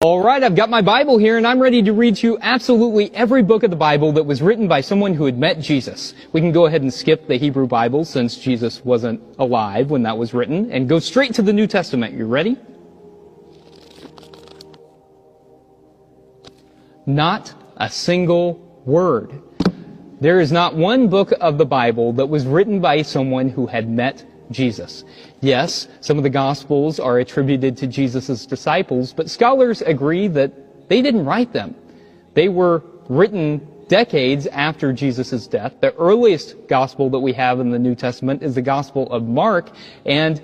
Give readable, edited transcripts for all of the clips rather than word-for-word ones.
All right, I've got my Bible here, and I'm ready to read to you absolutely every book of the Bible that was written by someone who had met Jesus. We can go ahead and skip the Hebrew Bible since Jesus wasn't alive when that was written, and go straight to the New Testament. You ready? Not a single word. There is not one book of the Bible that was written by someone who had met Jesus. Yes, some of the Gospels are attributed to Jesus' disciples, but scholars agree that they didn't write them. They were written decades after Jesus' death. The earliest Gospel that we have in the New Testament is the Gospel of Mark, and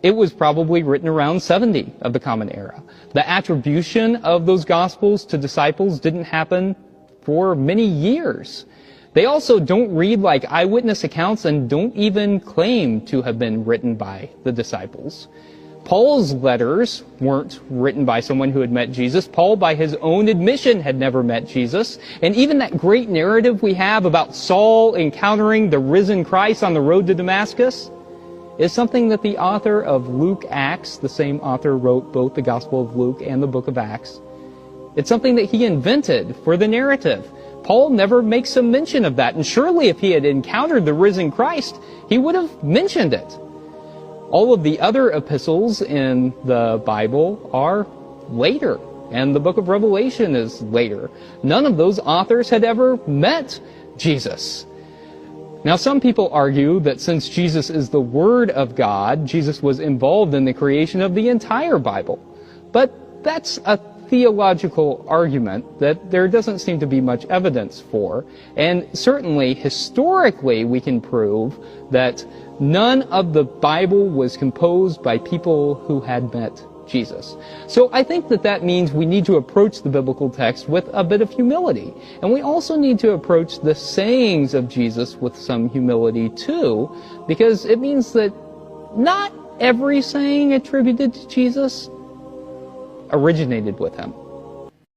it was probably written around 70 of the Common Era. The attribution of those Gospels to disciples didn't happen for many years. They also don't read like eyewitness accounts and don't even claim to have been written by the disciples. Paul's letters weren't written by someone who had met Jesus. Paul, by his own admission, had never met Jesus. And even that great narrative we have about Saul encountering the risen Christ on the road to Damascus is something that the author of Luke Acts, the same author wrote both the Gospel of Luke and the book of Acts, it's something that he invented for the narrative. Paul never makes a mention of that, and surely if he had encountered the risen Christ, he would have mentioned it. All of the other epistles in the Bible are later, and the book of Revelation is later. None of those authors had ever met Jesus. Now, some people argue that since Jesus is the Word of God, Jesus was involved in the creation of the entire Bible. But that's a theological argument that there doesn't seem to be much evidence for, and certainly historically we can prove that none of the Bible was composed by people who had met Jesus. So I think that means we need to approach the biblical text with a bit of humility, and we also need to approach the sayings of Jesus with some humility too, because it means that not every saying attributed to Jesus originated with him.